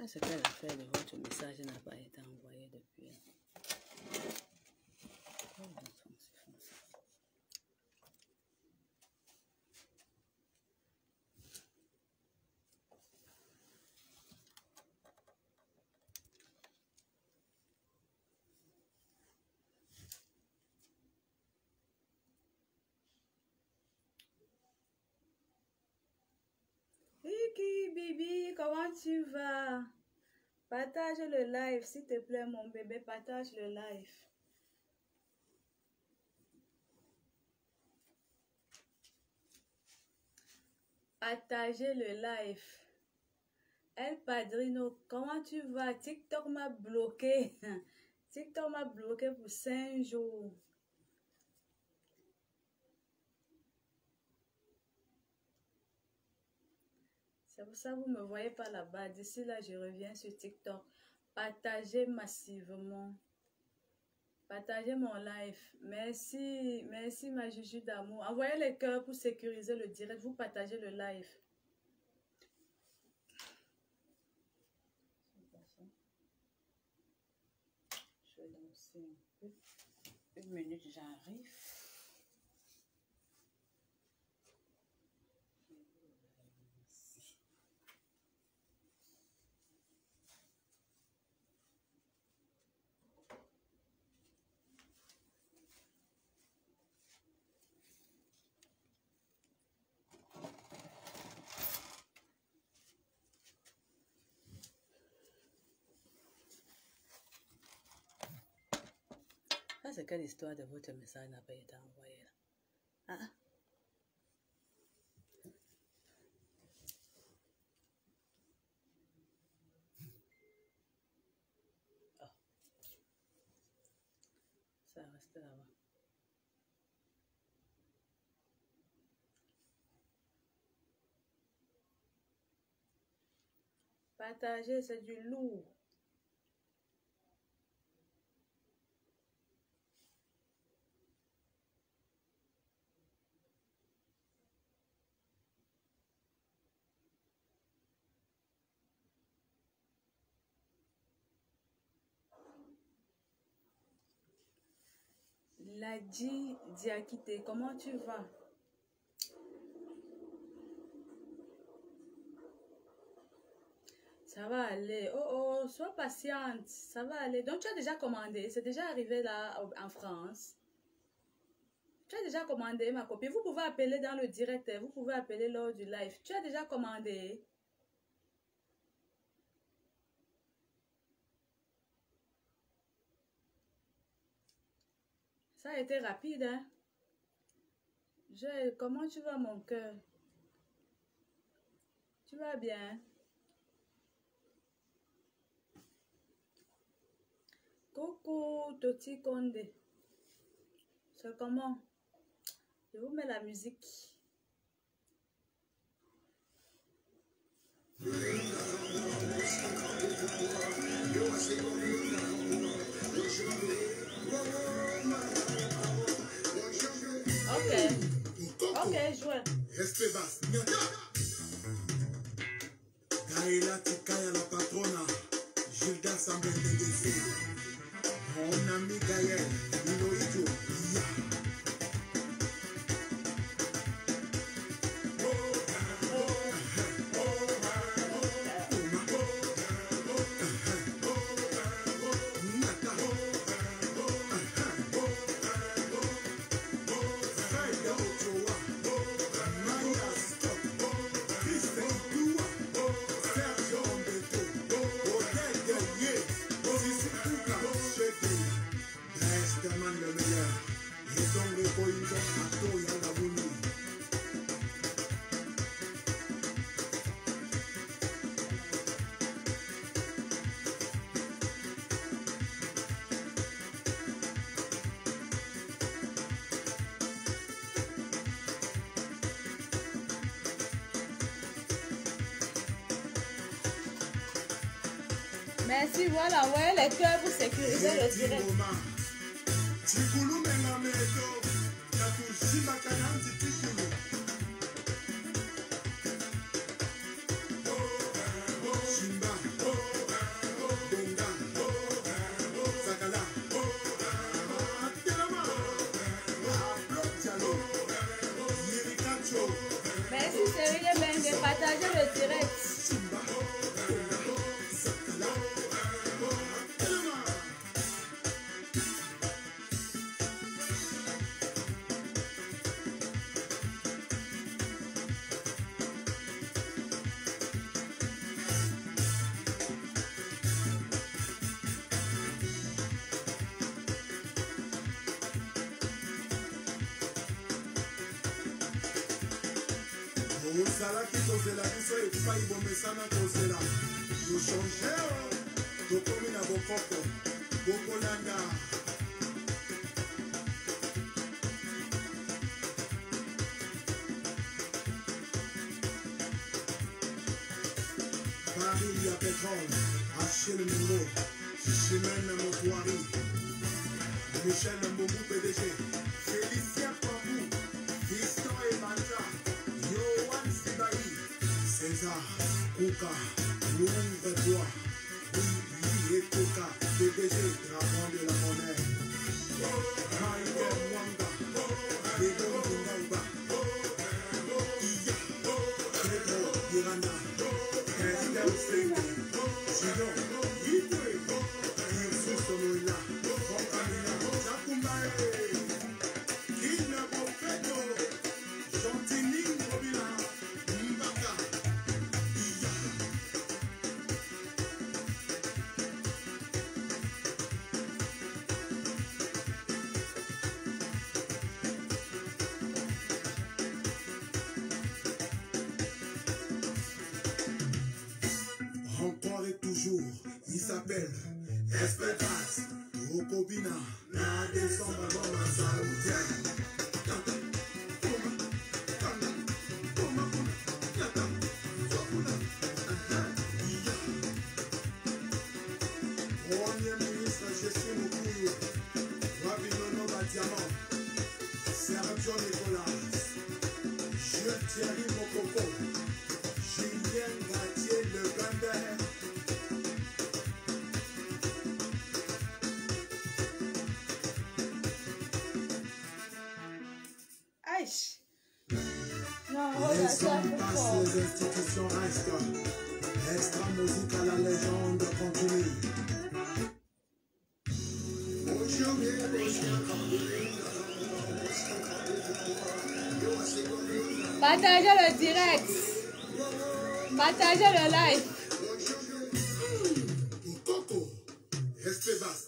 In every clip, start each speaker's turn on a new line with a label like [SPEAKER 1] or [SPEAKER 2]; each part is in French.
[SPEAKER 1] Ça, c'est quelle affaire de votre message n'a pas été envoyé depuis. Vicky, Bibi, comment tu vas? Partage le live, s'il te plaît, mon bébé, partage le live. Partagez le live. El Padrino, comment tu vas? TikTok m'a bloqué. TikTok m'a bloqué pour 5 jours. C'est pour ça que vous ne me voyez pas là-bas. D'ici là, je reviens sur TikTok. Partagez massivement. Partagez mon live. Merci. Merci ma Juju d'amour. Envoyez les cœurs pour sécuriser le direct. Vous partagez le live. Je vais lancer un peu. 1 minute, j'arrive. Ça, c'est quelle histoire de votre message n'a pas été envoyé là? Ah. Oh. Ça reste là-bas. Partager, c'est du lourd. Ladi Diakité, comment tu vas? Ça va aller. Oh, oh, sois patiente. Ça va aller. Donc, tu as déjà commandé. C'est déjà arrivé là en France. Tu as déjà commandé, ma copine. Vous pouvez appeler dans le direct. Vous pouvez appeler lors du live. Tu as déjà commandé. Ça a été rapide, hein? Comment tu vas, mon cœur? Tu vas bien? Coucou, Toti Konde. C'est comment? Je vous mets la musique. Ok, jouez.
[SPEAKER 2] Respect basse. Kaila Tikaya la patrona. Gilda Sambé Ndesi. Mon ami Gaël. Ninoïto.
[SPEAKER 1] Merci, voilà, ouais, les cœurs pour sécuriser le direct.
[SPEAKER 2] Ozalaki kozela biso epai bomesana kozela tochange tokomi na bokoko bokolanda baril ya pétrole Achille Mungo Chimène Motoari Michel Mbomou PDG Félicien Pambou Fiston Ebanja Yohan Sibahi César Kouka Louvre-toi Oui, Koka PDG Dragon de la Monnaie Michael Mwanga Dedon Dungamba Iya Pedro Iranda Estelle Senge Sinon Yitwe Irsu Sonoila Fonkamina Jakumbae Kina Bofeto Chantini Mobila Mbaka Iya Encore et toujours, il s'appelle Esperance Okobina, na décembre dans ma saoudien. Premier ministre Jessie Mukuyu, Wabinono Badiamant, Sergio Nicolas, Jules Thierry Mokoko, Julien Gatier Le Gambert.
[SPEAKER 1] Aïe. Non,
[SPEAKER 2] Les hommes passent, les institutions restent. Extra musique à la légende continue.
[SPEAKER 1] Partagez le direct. Partagez le live.
[SPEAKER 2] Coco, Espebas,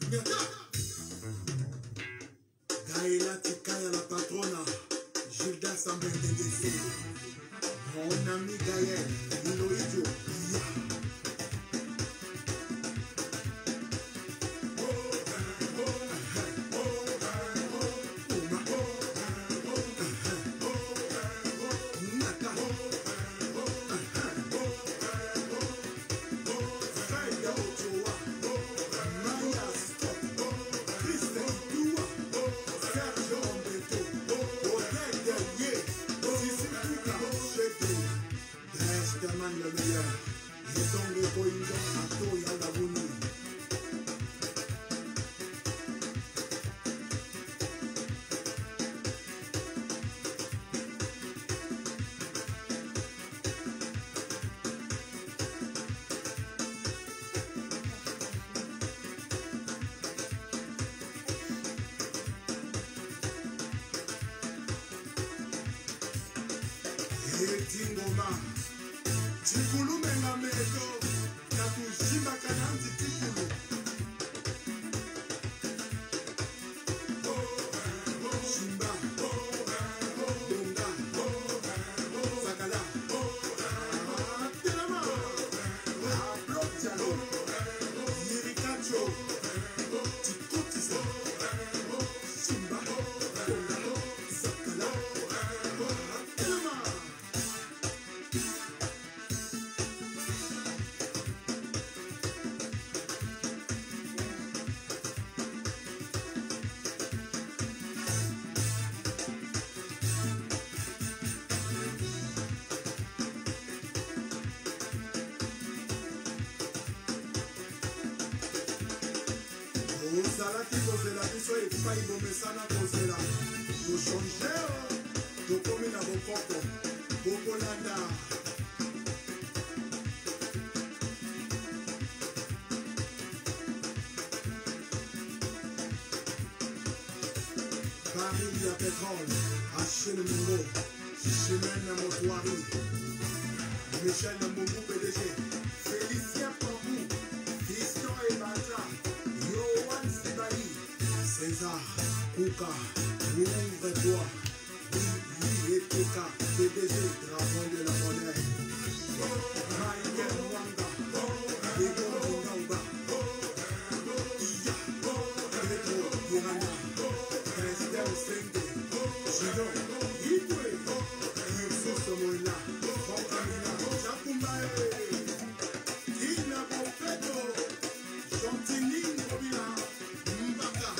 [SPEAKER 2] Gaëla Tikaya la patrona, Gilda Sambende Dessé, mon ami Gaël, Niloïdio, le meilleur, et donc le coïndon à tout et à la bouni. Et Tingoma. Tikulu menga meto na kushimba kananzi tikulu Shimba Donga Sakala Telama Ablotjalo Yirikacho Tikutisa Shimba Donga Sakala Telama. Ozalaki kozela biso epai bomesana kozela tochange tokomi na bokoko bokolanda baril ya pétrole Achille Mungo Chimène Motoari Michel Mbomou PDG Félicien Pambou Fiston Ebanja Yohan Sibahi César Kouka Louvre-toi Oui, Africa, PDG, dragon de la monnaie. Michael Wanga, Diego Munganga, Iya, Pedro Piranha, Esther Senge, Gino, Ibwe, Yusuf Somola, Fonkamina, Jakumbae, Tina Bofeto, Chantini Mobila, Mbaka,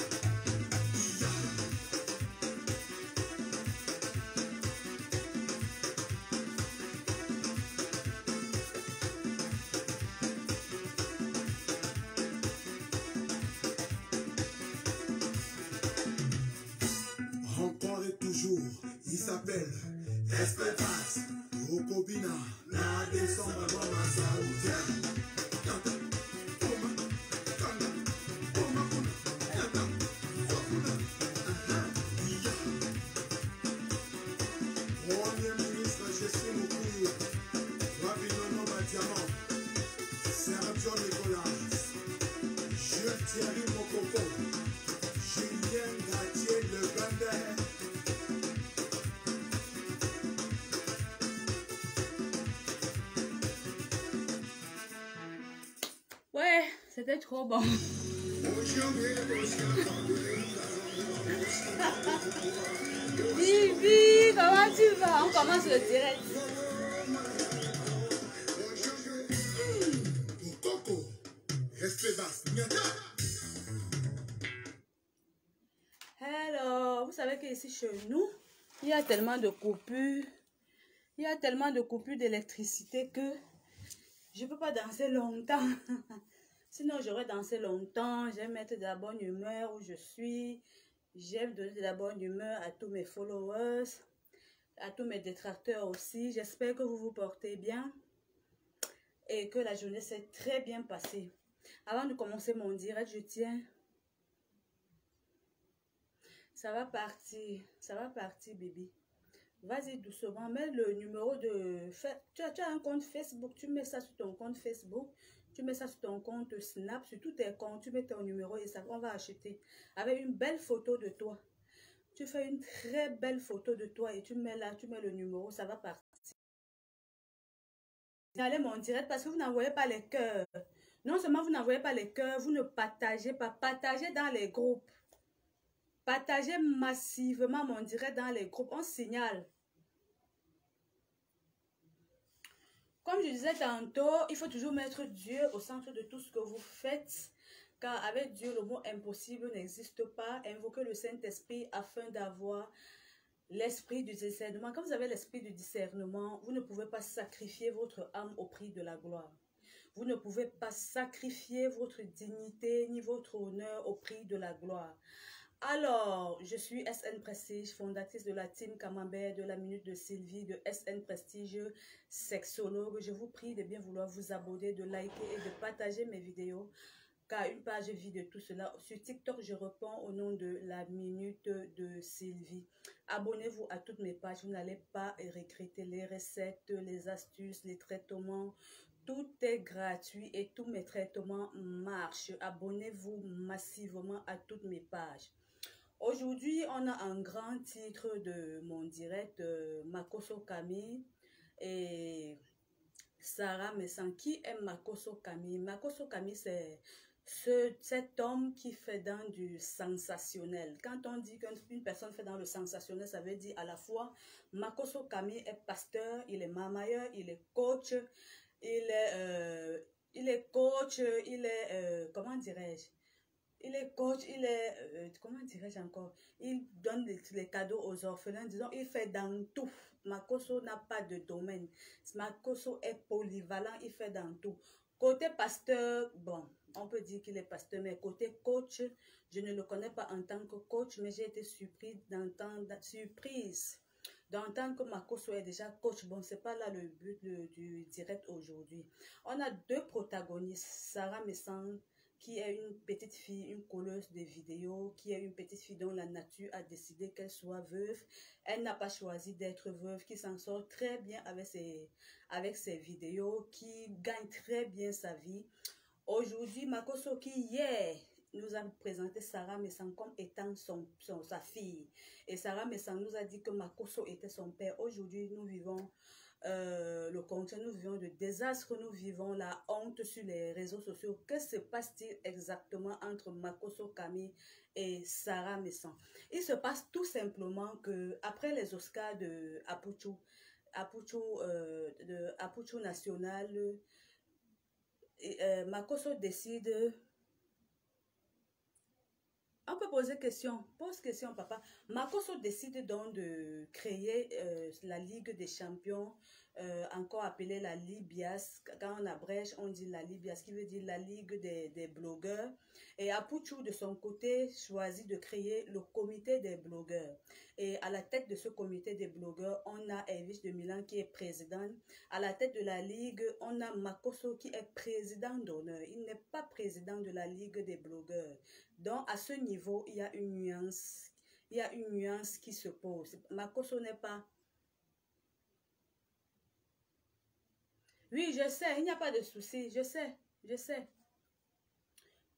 [SPEAKER 2] Iya. Encore et toujours, il s'appelle Espéras, Okobina, na descendre dans ma saoudien. Premier ministre Jessie Moukouyo, Babylone Diamant, Sergio Nicolas, Jules Thierry Mokoko, Julien Gatier Le Gander.
[SPEAKER 1] Ouais, c'était trop bon. Vivi, comment tu vas? On commence le direct.
[SPEAKER 2] Coco, Espéras, Nyata.
[SPEAKER 1] Hello, vous savez qu'ici chez nous, il y a tellement de coupures. Il y a tellement de coupures d'électricité que je ne peux pas danser longtemps. Sinon, j'aurais dansé longtemps. J'aime mettre de la bonne humeur où je suis. J'aime donner de la bonne humeur à tous mes followers, à tous mes détracteurs aussi. J'espère que vous vous portez bien et que la journée s'est très bien passée. Avant de commencer mon direct, je tiens... Ça va partir, bébé. Vas-y doucement, mets le numéro de... Tu as un compte Facebook, tu mets ça sur ton compte Facebook, tu mets ça sur ton compte Snap, sur tous tes comptes, tu mets ton numéro et ça, on va acheter. Avec une belle photo de toi. Tu fais une très belle photo de toi et tu mets là, tu mets le numéro, ça va partir. Allez mon direct parce que vous n'envoyez pas les cœurs. Non seulement vous n'envoyez pas les cœurs, vous ne partagez pas. Partagez dans les groupes. Partagez massivement mon direct dans les groupes. On signale. Comme je disais tantôt, il faut toujours mettre Dieu au centre de tout ce que vous faites. Car avec Dieu, le mot impossible n'existe pas. Invoquez le Saint-Esprit afin d'avoir l'esprit du discernement. Quand vous avez l'esprit du discernement, vous ne pouvez pas sacrifier votre âme au prix de la gloire. Vous ne pouvez pas sacrifier votre dignité ni votre honneur au prix de la gloire. Alors, je suis SN Prestige, fondatrice de la team Camembert, de la Minute de Sylvie, de SN Prestige, sexologue. Je vous prie de bien vouloir vous abonner, de liker et de partager mes vidéos, car une page vit de tout cela. Sur TikTok, je réponds au nom de la Minute de Sylvie. Abonnez-vous à toutes mes pages, vous n'allez pas regretter les recettes, les astuces, les traitements. Tout est gratuit et tous mes traitements marchent. Abonnez-vous massivement à toutes mes pages. Aujourd'hui, on a un grand titre de mon direct, Makoso Camille et Sarah Messan. Qui est Makoso Camille? Makoso Camille, c'est cet homme qui fait dans du sensationnel. Quand on dit qu'une personne fait dans le sensationnel, ça veut dire à la fois, Makoso Camille est pasteur, il est mamailleur, il est coach, il est coach, comment dirais-je? Il est coach, il est, comment dirais-je encore? Il donne les cadeaux aux orphelins, disons, il fait dans tout. Makoso n'a pas de domaine. Makoso est polyvalent, il fait dans tout. Côté pasteur, bon, on peut dire qu'il est pasteur, mais côté coach, je ne le connais pas en tant que coach, mais j'ai été surprise d'entendre que Makoso est déjà coach. Bon, c'est pas là le but du direct aujourd'hui. On a deux protagonistes, Sarah Messan, qui est une petite fille, une colleuse de vidéos, qui est une petite fille dont la nature a décidé qu'elle soit veuve. Elle n'a pas choisi d'être veuve, qui s'en sort très bien avec ses vidéos, qui gagne très bien sa vie. Aujourd'hui, Makoso qui hier, nous a présenté Sarah Messang comme étant sa fille. Et Sarah Messang nous a dit que Makosso était son père. Aujourd'hui, nous vivons le contraire, nous vivons de désastres, nous vivons la honte sur les réseaux sociaux. Que se passe-t-il exactement entre Makosso Camille et Sarah Messang? Il se passe tout simplement que après les Oscars de Apuchu National, Makosso décide. On peut poser question, pose question papa. Makosso décide donc de créer la Ligue des champions, encore appelée la Libias. Quand on abrège, on dit la Libias, qui veut dire la Ligue des blogueurs. Et Apuchu, de son côté, choisit de créer le comité des blogueurs. Et à la tête de ce comité des blogueurs, on a Elvis de Milan qui est président. À la tête de la Ligue, on a Makosso qui est président d'honneur. Il n'est pas président de la Ligue des blogueurs. Donc, à ce niveau, il y a une nuance. Il y a une nuance qui se pose. Makosso n'est pas... Oui, je sais, il n'y a pas de souci. Je sais, je sais.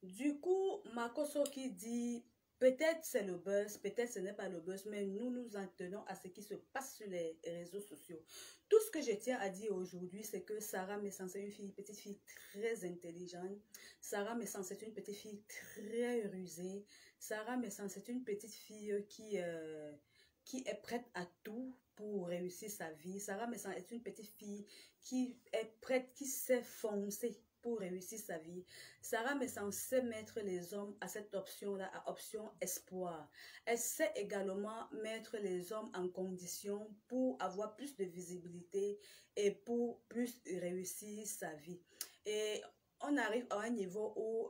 [SPEAKER 1] Du coup, Makosso qui dit, peut-être c'est le buzz, peut-être ce n'est pas le buzz, mais nous nous en tenons à ce qui se passe sur les réseaux sociaux. Tout ce que je tiens à dire aujourd'hui, c'est que Sarah Messang, c'est une petite fille très intelligente. Sarah Messang, c'est une petite fille très rusée. Sarah Messang, c'est une petite fille qui est prête à tout pour réussir sa vie. Sarah Messang est une petite fille qui est prête, qui sait foncer pour réussir sa vie. Sarah Messang sait mettre les hommes à cette option-là, à option espoir. Elle sait également mettre les hommes en condition pour avoir plus de visibilité et pour plus réussir sa vie. Et on arrive à un niveau où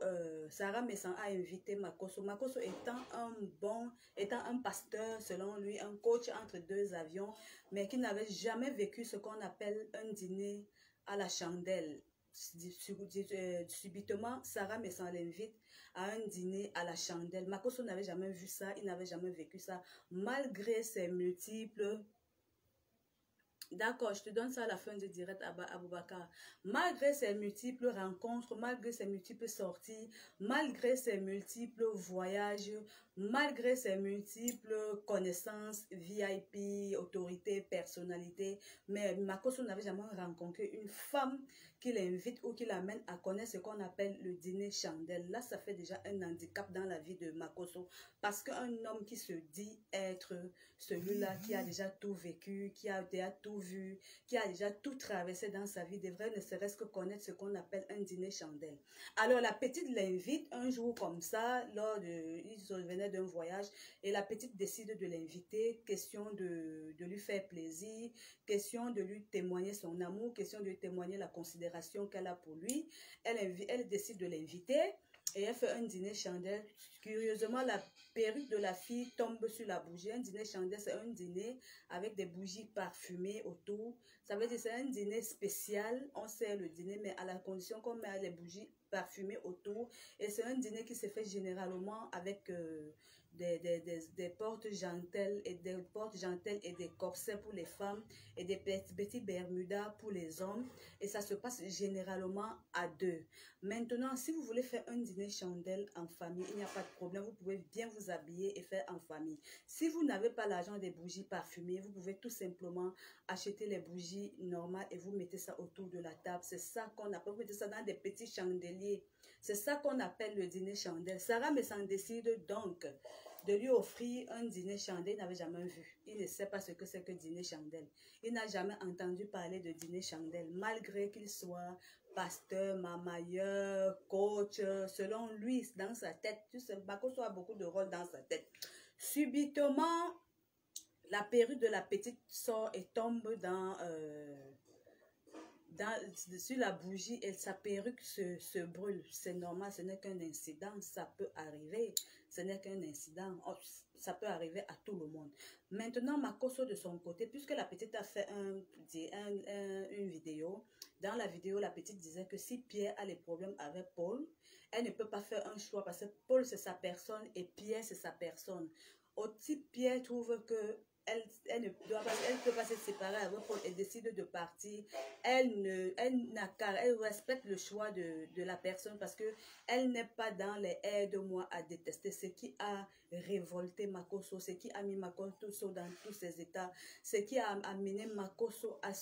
[SPEAKER 1] Sarah Messang a invité Makosso. Makosso étant un pasteur, selon lui, un coach entre deux avions, mais qui n'avait jamais vécu ce qu'on appelle un dîner à la chandelle. Subitement, Sarah Messang l'invite à un dîner à la chandelle. Makosso n'avait jamais vu ça, il n'avait jamais vécu ça, malgré ses multiples... D'accord, je te donne ça à la fin du direct, Aboubakar. Malgré ses multiples rencontres, malgré ses multiples sorties, malgré ses multiples voyages, malgré ses multiples connaissances, VIP, autorité, personnalité, mais Makosso n'avait jamais rencontré une femme qui l'invite ou qui l'amène à connaître ce qu'on appelle le dîner chandelle. Là, ça fait déjà un handicap dans la vie de Makosso, parce qu'un homme qui se dit être celui-là qui a déjà tout vécu, qui a déjà tout vu, qui a déjà tout traversé dans sa vie, devrait ne serait-ce que connaître ce qu'on appelle un dîner chandelle. Alors, la petite l'invite un jour comme ça, ils revenaient d'un voyage, et la petite décide de l'inviter, question de lui faire plaisir, question de lui témoigner son amour, question de lui témoigner la considération qu'elle a pour lui. Elle décide de l'inviter et elle fait un dîner chandelle. Curieusement, la perruque de la fille tombe sur la bougie. Un dîner chandelle, c'est un dîner avec des bougies parfumées autour. Ça veut dire que c'est un dîner spécial. On sert le dîner, mais à la condition qu'on met les bougies parfumées autour. Et c'est un dîner qui se fait généralement avec des portes jantelles et des corsets pour les femmes et des petits bermudas pour les hommes. Et ça se passe généralement à deux. Maintenant, si vous voulez faire un dîner chandelle en famille, il n'y a pas de problème. Vous pouvez bien vous habiller et faire en famille. Si vous n'avez pas l'argent des bougies parfumées, vous pouvez tout simplement acheter les bougies normales et vous mettez ça autour de la table. C'est ça qu'on appelle, vous mettez ça dans des petits chandeliers. C'est ça qu'on appelle le dîner chandelle. Sarah Messang décide donc de lui offrir un dîner chandelle. Il n'avait jamais vu. Il ne sait pas ce que c'est que dîner chandelle. Il n'a jamais entendu parler de dîner chandelle, malgré qu'il soit pasteur, mamailleur, coach. Selon lui, dans sa tête, tu sais, Makosso a beaucoup de rôles dans sa tête. Subitement, la perruque de la petite sort et tombe sur la bougie et sa perruque se brûle. C'est normal, ce n'est qu'un incident, ça peut arriver. Ce n'est qu'un incident, ça peut arriver à tout le monde. Maintenant, Makosso de son côté, puisque la petite a fait une vidéo, dans la vidéo, la petite disait que si Pierre a les problèmes avec Paul, elle ne peut pas faire un choix parce que Paul c'est sa personne et Pierre c'est sa personne. aussi Pierre trouve que elle ne doit pas, elle peut pas se séparer avec Paul et décide de partir. Elle respecte le choix de la personne parce que elle n'est pas dans les aide-moi à détester. Ce qui a révolté Makoso, ce qui a mis Makoso dans tous ses états, ce qui a amené Makoso à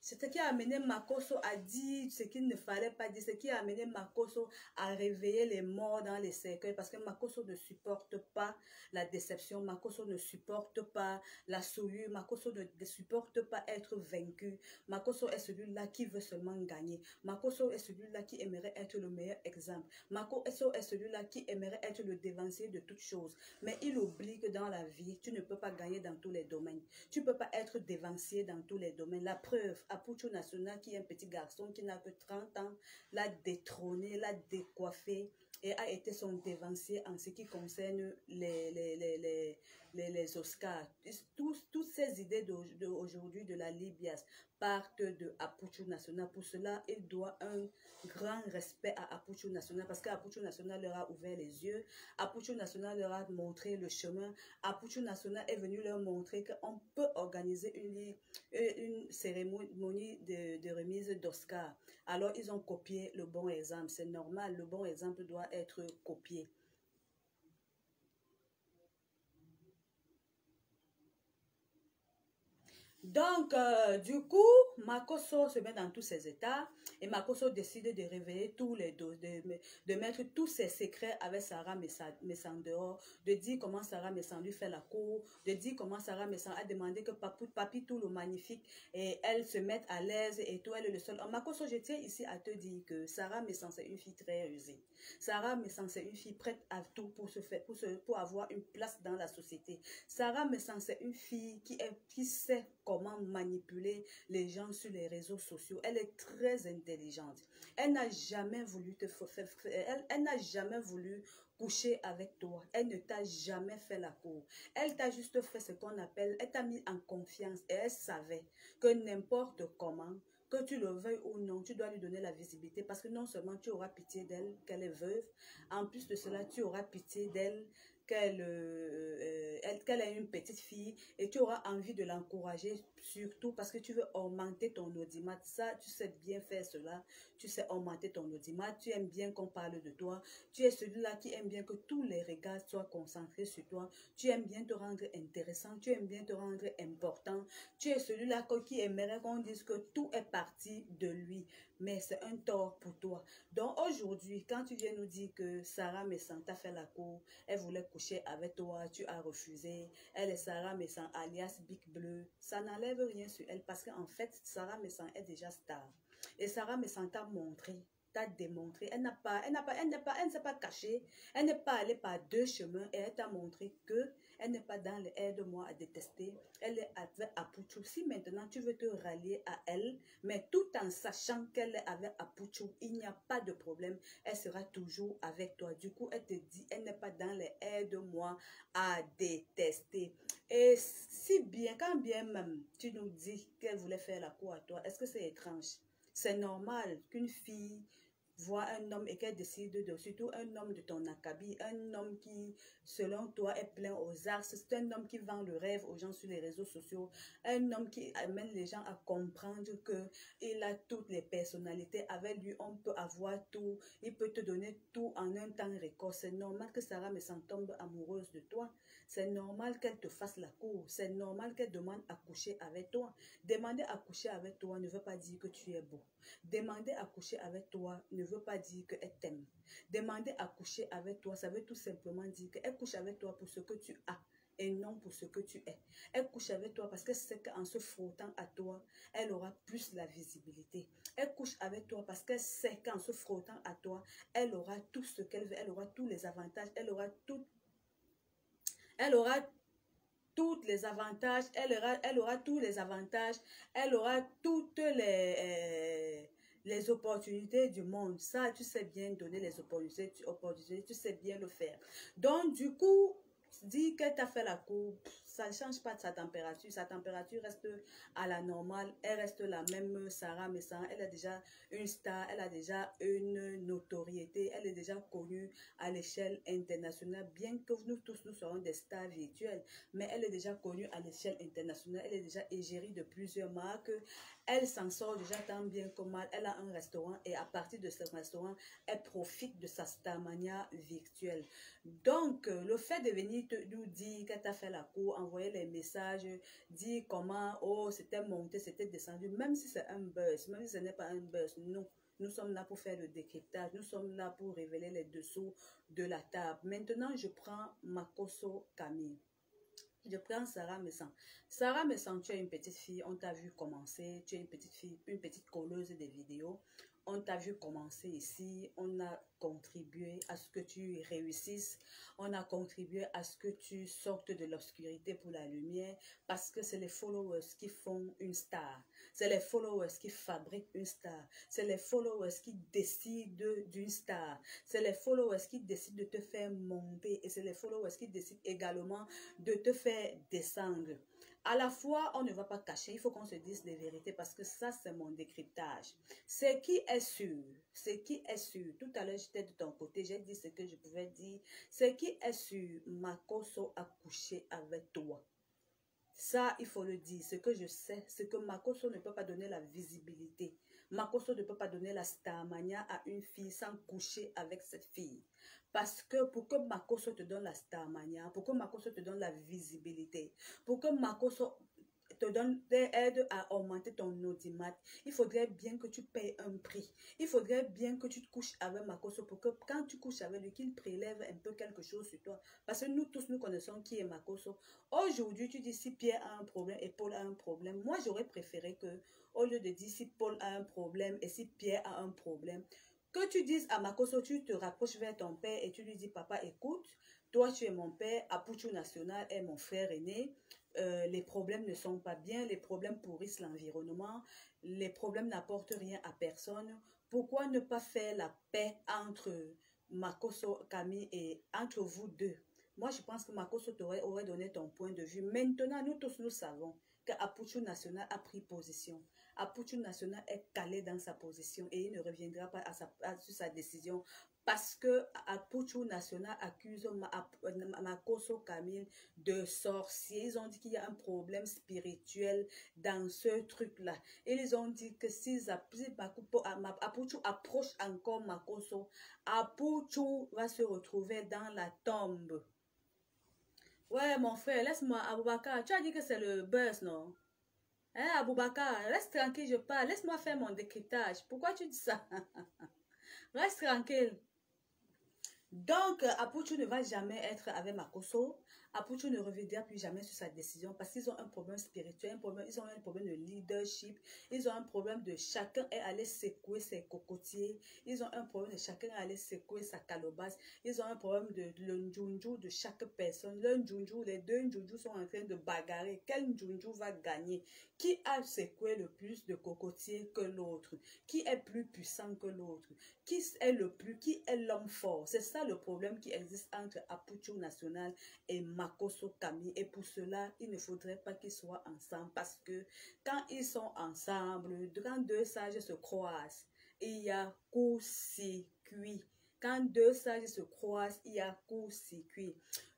[SPEAKER 1] c'est ce qui a amené Makoso à dire ce qu'il ne fallait pas dire, ce qui a amené Makoso à réveiller les morts dans les cercueils, parce que Makoso ne supporte pas la déception, Makoso ne supporte pas la souillure, Makoso ne supporte pas être vaincu. Makoso est celui-là qui veut seulement gagner. Makoso est celui-là qui aimerait être le meilleur exemple. Makoso est celui-là qui aimerait être le dévancier de toutes choses. Mais il oublie que dans la vie, tu ne peux pas gagner dans tous les domaines. Tu ne peux pas être dévancier dans tous les domaines. La preuve, Apucho National, qui est un petit garçon qui n'a que 30 ans, l'a détrôné, l'a décoiffé et a été son dévancier en ce qui concerne les Oscars. Toutes ces idées d'aujourd'hui de la Libias partent de Apucho National. Pour cela, il doit un grand respect à Apucho National parce qu'Apucho National leur a ouvert les yeux. Apucho National leur a montré le chemin. Apucho National est venu leur montrer qu'on peut organiser une cérémonie de remise d'Oscar. Alors, ils ont copié le bon exemple. C'est normal, le bon exemple doit être copié. Donc, du coup, Makoso se met dans tous ses états et Makoso décide de révéler tous les dos, de mettre tous ses secrets avec Sarah Messan dehors, de dire comment Sarah Messan lui fait la cour, de dire comment Sarah Messan a demandé que Papi tout le magnifique et elle se mette à l'aise et tout, elle est le seul. Makoso, je tiens ici à te dire que Sarah Messan, c'est une fille très rusée. Sarah Messan, c'est une fille prête à tout pour avoir une place dans la société. Sarah Messan, c'est une fille qui sait comment manipuler les gens sur les réseaux sociaux. Elle est très intelligente. Elle n'a jamais voulu elle n'a jamais voulu coucher avec toi. Elle ne t'a jamais fait la cour. Elle t'a juste fait ce qu'on appelle, elle t'a mis en confiance et elle savait que n'importe comment, que tu le veuilles ou non, tu dois lui donner la visibilité parce que non seulement tu auras pitié d'elle, qu'elle est veuve, en plus de cela, tu auras pitié d'elle, qu'elle ait une petite fille et tu auras envie de l'encourager surtout parce que tu veux augmenter ton audimat. Ça, tu sais bien faire cela. Tu sais augmenter ton audimat. Tu aimes bien qu'on parle de toi. Tu es celui-là qui aime bien que tous les regards soient concentrés sur toi. Tu aimes bien te rendre intéressant. Tu aimes bien te rendre important. Tu es celui-là qui aimerait qu'on dise que tout est parti de lui. Mais c'est un tort pour toi. Donc aujourd'hui, quand tu viens nous dire que Sarah Messan t'a fait la cour, elle voulait coucher avec toi, tu as refusé, elle est Sarah Messan alias Big Bleu, ça n'enlève rien sur elle parce qu'en fait, Sarah Messan est déjà star. Et Sarah Messan t'a montré, t'a démontré, elle ne s'est pas cachée, elle n'est pas allée par deux chemins et elle t'a montré que elle n'est pas dans les aide-moi à détester, elle est avec Apucho. Si maintenant tu veux te rallier à elle, mais tout en sachant qu'elle est avec Apucho, il n'y a pas de problème, elle sera toujours avec toi. Du coup, elle te dit, elle n'est pas dans les aide-moi à détester. Et si bien, quand bien même tu nous dis qu'elle voulait faire la cour à toi, est-ce que c'est étrange? C'est normal qu'une fille voit un homme et qu'elle décide de, surtout un homme de ton acabit, un homme qui, selon toi, est plein aux arts, c'est un homme qui vend le rêve aux gens sur les réseaux sociaux, un homme qui amène les gens à comprendre qu'il a toutes les personnalités, avec lui on peut avoir tout, il peut te donner tout en un temps record. C'est normal que Sarah Messan tombe amoureuse de toi, c'est normal qu'elle te fasse la cour, c'est normal qu'elle demande à coucher avec toi. Demander à coucher avec toi ne veut pas dire que tu es beau. Demander à coucher avec toi ne veut pas dire qu'elle t'aime. Demander à coucher avec toi, ça veut tout simplement dire qu'elle couche avec toi pour ce que tu as et non pour ce que tu es. Elle couche avec toi parce que c'est qu'en se frottant à toi, elle aura plus la visibilité. Elle couche avec toi parce qu'elle sait qu'en se frottant à toi, elle aura tout ce qu'elle veut, elle aura tous les avantages, elle aura tous les avantages, elle aura tous les avantages, elle aura toutes les opportunités du monde. Ça, tu sais bien donner les opportunités, tu sais bien le faire. Donc, du coup, dire qu'elle t'a fait la cour, ça ne change pas de sa température reste à la normale, elle reste la même Sarah Messang, elle a déjà une star, elle a déjà une notoriété, elle est déjà connue à l'échelle internationale, bien que nous tous nous serons des stars virtuelles, mais elle est déjà connue à l'échelle internationale, elle est déjà égérie de plusieurs marques, elle s'en sort déjà tant bien que mal, elle a un restaurant et à partir de ce restaurant, elle profite de sa starmania virtuelle. Donc, le fait de venir nous dire qu'elle t'a fait la cour, envoyer les messages, dire comment, oh, c'était monté, c'était descendu, même si c'est un buzz, même si ce n'est pas un buzz, non. Nous sommes là pour faire le décryptage, nous sommes là pour révéler les dessous de la table. Maintenant, je prends Makosso Camille. Je prends Sarah Messang. Sarah Messang, tu es une petite fille, on t'a vu commencer, tu es une petite fille, une petite colleuse des vidéos. On t'a vu commencer ici, on a contribué à ce que tu réussisses, on a contribué à ce que tu sortes de l'obscurité pour la lumière, parce que c'est les followers qui font une star, c'est les followers qui fabriquent une star, c'est les followers qui décident d'une star, c'est les followers qui décident de te faire monter et c'est les followers qui décident également de te faire descendre. À la fois, on ne va pas cacher, il faut qu'on se dise les vérités parce que ça, c'est mon décryptage. C'est qui est sûr, c'est qui est sûr. Tout à l'heure, j'étais de ton côté, j'ai dit ce que je pouvais dire. C'est qui est sûr, Makosso a couché avec toi. Ça, il faut le dire. Ce que je sais, c'est que Makosso ne peut pas donner la visibilité. Makosso ne peut pas donner la starmania à une fille sans coucher avec cette fille. Parce que pour que Makosso te donne la starmania, pour que Makosso te donne la visibilité, pour que Makosso te donne aide à augmenter ton audimat, il faudrait bien que tu payes un prix. Il faudrait bien que tu te couches avec Makosso pour que quand tu couches avec lui, qu'il prélève un peu quelque chose sur toi. Parce que nous tous, nous connaissons qui est Makosso. Aujourd'hui, tu dis si Pierre a un problème et Paul a un problème. Moi, j'aurais préféré que, au lieu de dire si Paul a un problème et si Pierre a un problème, que tu dises à Makosso, tu te rapproches vers ton père et tu lui dis, papa, écoute, toi tu es mon père, Apuchu National est mon frère aîné, les problèmes ne sont pas bien, les problèmes pourrissent l'environnement, les problèmes n'apportent rien à personne. Pourquoi ne pas faire la paix entre Makosso, Camille et entre vous deux? Moi, je pense que Makosso aurait donné ton point de vue. Maintenant, nous tous, nous savons que Apuchu National a pris position. Apuchu National est calé dans sa position et il ne reviendra pas sur sa décision parce que Apuchu National accuse Makosso Camille de sorcier. Ils ont dit qu'il y a un problème spirituel dans ce truc-là. Ils ont dit que si Apuchu approche encore Makosso, Apuchu va se retrouver dans la tombe. Ouais, mon frère, laisse-moi, Aboubakar. Tu as dit que c'est le buzz, non? Hein, Aboubakar, reste tranquille, je parle. Laisse-moi faire mon décryptage. Pourquoi tu dis ça? Reste tranquille. Donc, Apuchu ne va jamais être avec Makosso. Apuchu ne reviendra plus jamais sur sa décision parce qu'ils ont un problème spirituel, ils ont un problème de leadership, ils ont un problème de chacun est allé secouer ses cocotiers, ils ont un problème de chacun est allé secouer sa calebasse, ils ont un problème de le njunju de chaque personne. Le njunju, les deux njunju sont en train de bagarrer. Quel njunju va gagner? Qui a secoué le plus de cocotiers que l'autre? Qui est plus puissant que l'autre? Qui est l'homme fort? C'est ça le problème qui existe entre Apuchu National et Makosso Camille. Et pour cela, il ne faudrait pas qu'ils soient ensemble parce que quand ils sont ensemble, quand deux sages se croisent, il y a court-circuit. Quand deux sages se croisent, il y a court-circuit.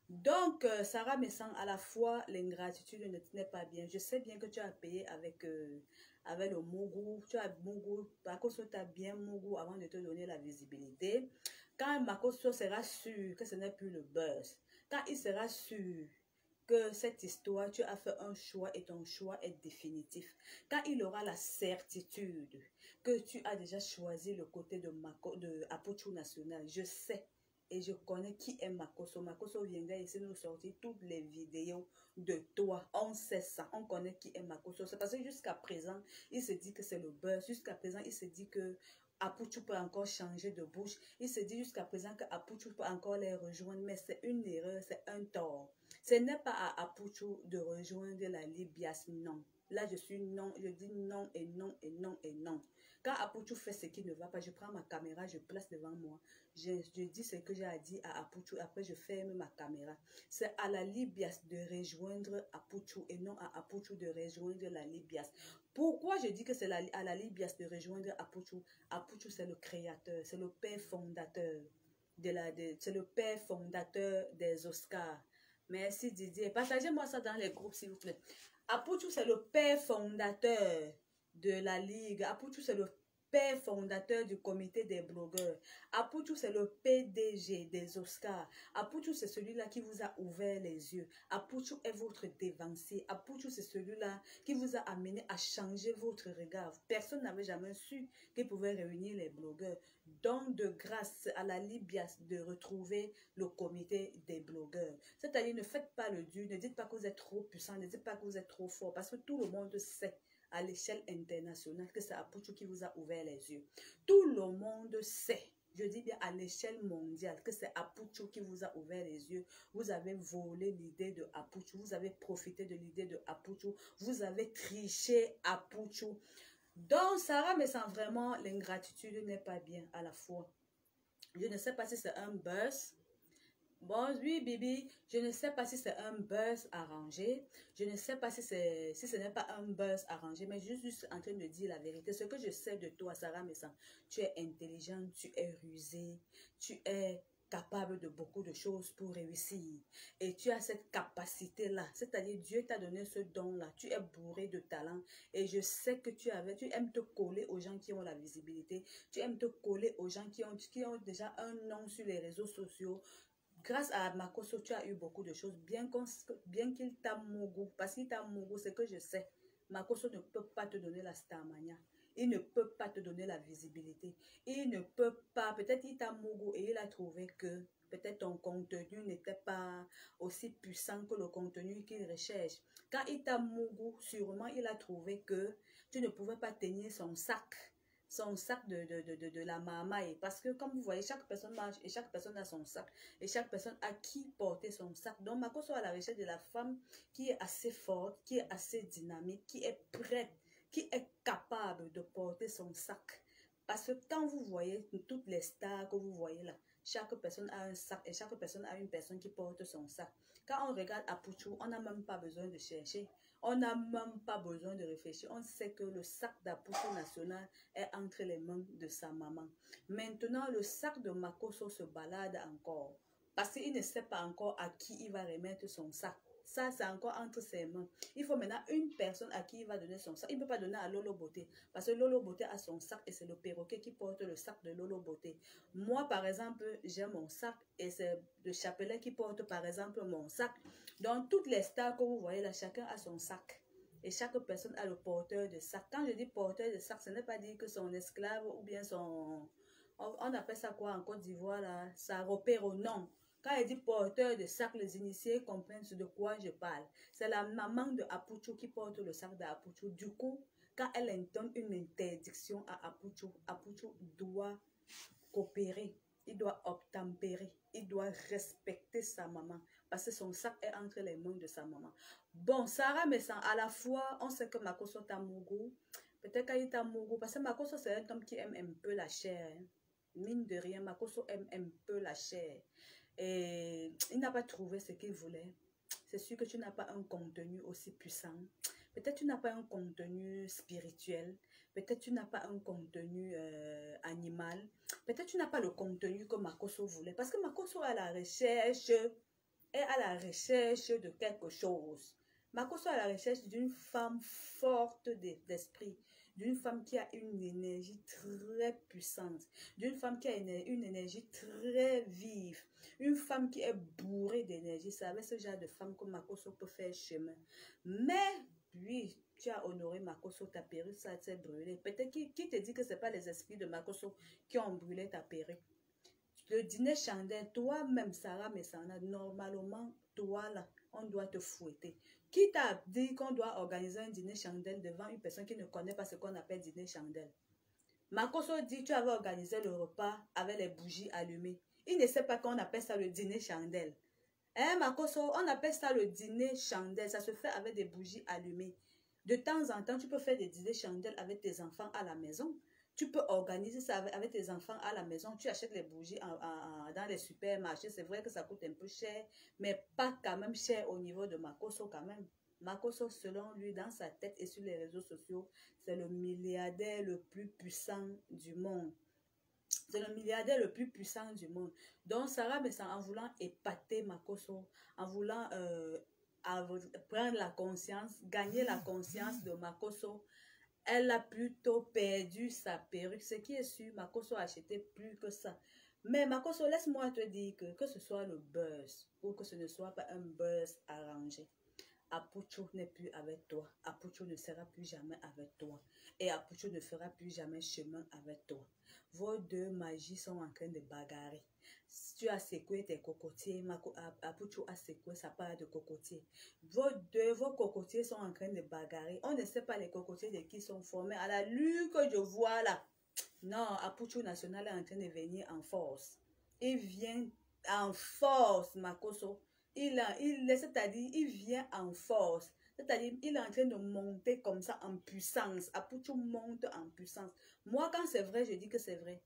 [SPEAKER 1] Donc, Sarah Messang, à la fois, l'ingratitude n'est pas bien. Je sais bien que tu as payé avec le Mougou. Tu as Mougou, Makosso t'a bien Mougou avant de te donner la visibilité. Quand Makosso sera sûr que ce n'est plus le buzz, quand il sera sûr que cette histoire, tu as fait un choix et ton choix est définitif, quand il aura la certitude que tu as déjà choisi le côté de Apuchu National, je sais et je connais qui est Makosso. Makosso viendra ici nous sortir toutes les vidéos de toi. On sait ça, on connaît qui est Makosso. C'est parce que jusqu'à présent, il se dit que c'est le buzz. Jusqu'à présent, il se dit que Apuchu peut encore changer de bouche. Il se dit jusqu'à présent que Apuchu peut encore les rejoindre, mais c'est une erreur, c'est un tort. Ce n'est pas à Apuchu de rejoindre la Libias, non. Là, je suis non, je dis non et non et non et non. Quand Apuchu fait ce qui ne va pas, je prends ma caméra, je place devant moi. Je dis ce que j'ai à dire à Apuchu, après je ferme ma caméra. C'est à la Libias de rejoindre Apuchu et non à Apuchu de rejoindre la Libias. Pourquoi je dis que c'est à la Libias de rejoindre Apuchu? Apuchu, c'est le créateur, c'est le père fondateur. C'est le père fondateur des Oscars. Merci Didier. Partagez-moi ça dans les groupes, s'il vous plaît. Apuchu, c'est le père fondateur de la Ligue. Apuchu, c'est le père fondateur du comité des blogueurs. Apuchu, c'est le PDG des Oscars. Apuchu, c'est celui-là qui vous a ouvert les yeux. Apuchu est votre dévancier. Apuchu, c'est celui-là qui vous a amené à changer votre regard. Personne n'avait jamais su qu'il pouvait réunir les blogueurs. Donc, de grâce à la Libias de retrouver le comité des blogueurs. C'est-à-dire, ne faites pas le dur, ne dites pas que vous êtes trop puissant, ne dites pas que vous êtes trop fort, parce que tout le monde sait à l'échelle internationale que c'est Apuchu qui vous a ouvert les yeux. Tout le monde sait, je dis bien à l'échelle mondiale, que c'est Apuchu qui vous a ouvert les yeux. Vous avez volé l'idée de Apuchu, vous avez profité de l'idée de Apuchu, vous avez triché Apuchu. Donc, Sarah me sent vraiment, l'ingratitude n'est pas bien à la fois. Je ne sais pas si c'est un buzz. Bon, oui, Bibi, je ne sais pas si c'est un buzz arrangé. Je ne sais pas si ce n'est pas un buzz arrangé, mais je suis juste en train de dire la vérité. Ce que je sais de toi, Sarah Messan, tu es intelligente, tu es rusée, tu es capable de beaucoup de choses pour réussir. Et tu as cette capacité-là, c'est-à-dire Dieu t'a donné ce don-là. Tu es bourré de talent et je sais que tu aimes te coller aux gens qui ont la visibilité. Tu aimes te coller aux gens qui ont déjà un nom sur les réseaux sociaux. Grâce à Makosso, tu as eu beaucoup de choses, bien qu'il t'a mougou, parce qu'il t'a mougou, c'est que je sais. Makosso ne peut pas te donner la starmania. Il ne peut pas te donner la visibilité. Il ne peut pas, peut-être il t'a mougou et il a trouvé que peut-être ton contenu n'était pas aussi puissant que le contenu qu'il recherche. Quand il t'a mougou, sûrement il a trouvé que tu ne pouvais pas tenir son sac de la mamaille. Parce que comme vous voyez, chaque personne marche et chaque personne a son sac. Et chaque personne a qui porter son sac. Donc, Makosso à la recherche de la femme qui est assez forte, qui est assez dynamique, qui est prête, qui est capable de porter son sac. Parce que quand vous voyez toutes les stars que vous voyez là, chaque personne a un sac et chaque personne a une personne qui porte son sac. Quand on regarde Apuchu, on n'a même pas besoin de chercher. On n'a même pas besoin de réfléchir. On sait que le sac d'Apuchu national est entre les mains de sa maman. Maintenant, le sac de Makosso se balade encore. Parce qu'il ne sait pas encore à qui il va remettre son sac. Ça, c'est encore entre ses mains. Il faut maintenant une personne à qui il va donner son sac. Il ne peut pas donner à Lolo Beauté. Parce que Lolo Beauté a son sac et c'est le perroquet qui porte le sac de Lolo Beauté. Moi, par exemple, j'ai mon sac et c'est le chapelet qui porte, par exemple, mon sac. Donc, toutes les stars que vous voyez là, chacun a son sac. Et chaque personne a le porteur de sac. Quand je dis porteur de sac, ce n'est pas dire que son esclave ou bien son... On appelle ça quoi en Côte d'Ivoire là? Ça repère au nom. Quand elle dit porteur de sac, les initiés comprennent de quoi je parle. C'est la maman de Apuchu qui porte le sac d'Apuchu. Du coup, quand elle donne une interdiction à Apuchu, Apuchu doit coopérer. Il doit obtempérer. Il doit respecter sa maman. Parce que son sac est entre les mains de sa maman. Bon, Sarah me sent à la fois, on sait que Makosso t'a mougou. Peut-être qu'il t'a mougou. Parce que Makosso, c'est un homme qui aime un peu la chair. Hein. Mine de rien, Makosso aime un peu la chair. Et il n'a pas trouvé ce qu'il voulait. C'est sûr que tu n'as pas un contenu aussi puissant. Peut-être tu n'as pas un contenu spirituel. Peut-être tu n'as pas un contenu animal. Peut-être tu n'as pas le contenu que Makosso voulait. Parce que Makosso est à la recherche de quelque chose. Makosso est à la recherche d'une femme forte d'esprit. D'une femme qui a une énergie très puissante. D'une femme qui a une énergie très vive. Une femme qui est bourrée d'énergie. C'est avec ce genre de femme que Makosso peut faire chemin. Mais, oui, tu as honoré Makosso, ta perruque, ça s'est brûlé. Peut-être qui te dit que ce n'est pas les esprits de Makosso qui ont brûlé ta perruque. Le dîner chandelle, toi-même, Sarah Messana, normalement, toi là, on doit te fouetter. Qui t'a dit qu'on doit organiser un dîner chandelle devant une personne qui ne connaît pas ce qu'on appelle dîner chandelle? Makosso dit, tu avais organisé le repas avec les bougies allumées. Il ne sait pas qu'on appelle ça le dîner chandelle. Hein, Makosso, on appelle ça le dîner chandelle. Ça se fait avec des bougies allumées. De temps en temps, tu peux faire des dîners chandelles avec tes enfants à la maison. Tu peux organiser ça avec tes enfants à la maison. Tu achètes les bougies dans les supermarchés. C'est vrai que ça coûte un peu cher, mais pas quand même cher au niveau de Makosso quand même. Makosso, selon lui, dans sa tête et sur les réseaux sociaux, c'est le milliardaire le plus puissant du monde. C'est le milliardaire le plus puissant du monde. Donc, Sarah Messang, en voulant épater Makosso, en voulant prendre la conscience, gagner la conscience de Makosso, elle a plutôt perdu sa perruque. Ce qui est sûr, Makosso a acheté plus que ça. Mais Makosso, laisse-moi te dire que ce soit le buzz ou que ce ne soit pas un buzz arrangé, Apuchu n'est plus avec toi. Apuchu ne sera plus jamais avec toi. Et Apuchu ne fera plus jamais chemin avec toi. Vos deux magies sont en train de bagarrer. Si tu as secoué tes cocotiers, Apuchu a secoué sa part de cocotier. Vos cocotiers sont en train de bagarrer. On ne sait pas les cocotiers de qui sont formés. À la lune que je vois là. Non, Apuchu National est en train de venir en force. Il vient en force, Makosso. C'est-à-dire, il vient en force. C'est-à-dire, il est en train de monter comme ça en puissance. Apuchu monte en puissance. Moi, quand c'est vrai, je dis que c'est vrai.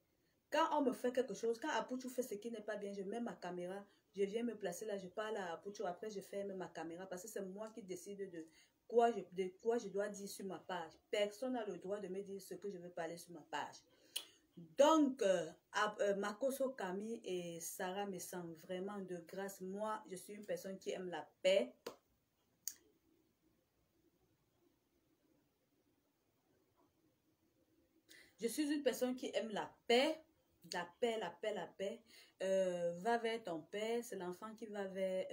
[SPEAKER 1] Quand on me fait quelque chose, quand Apuchu fait ce qui n'est pas bien, je mets ma caméra, je viens me placer là, je parle à Apuchu, après je ferme ma caméra parce que c'est moi qui décide de quoi je dois dire sur ma page. Personne n'a le droit de me dire ce que je veux parler sur ma page. Donc, Makosso Camille et Sarah Messang, vraiment de grâce. Moi, je suis une personne qui aime la paix. Je suis une personne qui aime la paix. La paix, la paix, la paix. Va vers ton père, c'est l'enfant qui va vers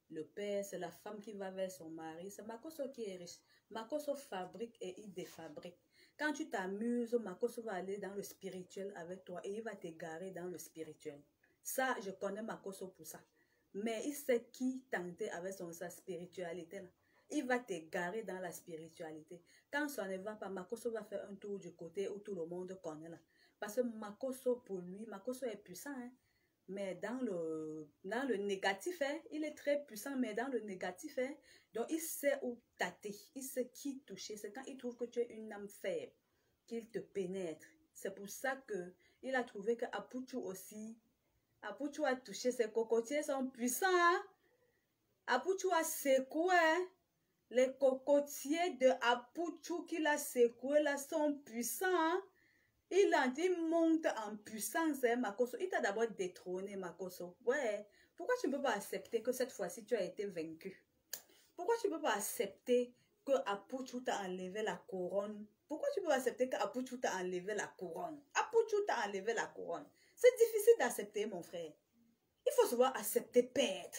[SPEAKER 1] le père, c'est la femme qui va vers son mari. C'est Makosso qui est riche. Makosso fabrique et il défabrique. Quand tu t'amuses, Makosso va aller dans le spirituel avec toi et il va t'égarer dans le spirituel. Ça, je connais Makosso pour ça. Mais il sait qui tenter avec sa spiritualité là. Il va t'égarer dans la spiritualité. Quand ça ne va pas, Makosso va faire un tour du côté où tout le monde connaît là. Parce que Makosso, pour lui, Makosso est puissant, hein? Mais dans le négatif, hein, il est très puissant, mais dans le négatif, hein, donc il sait où tâter, il sait qui toucher. C'est quand il trouve que tu es une âme faible qu'il te pénètre. C'est pour ça que il a trouvé que Apuchu aussi, Apuchu a touché, ses cocotiers sont puissants. Hein? Apuchu a secoué, hein? Les cocotiers de Apuchu qu'il a secoué là sont puissants. Hein? Il monte en puissance, hein, Makosso. Il t'a d'abord détrôné, Makosso. Ouais. Pourquoi tu ne peux pas accepter que cette fois-ci, tu as été vaincu? Pourquoi tu ne peux pas accepter que Apuchu t'a enlevé la couronne? Pourquoi tu peux pas accepter que Apuchu t'a enlevé la couronne? Apuchu t'a enlevé la couronne. C'est difficile d'accepter, mon frère. Il faut souvent accepter perdre.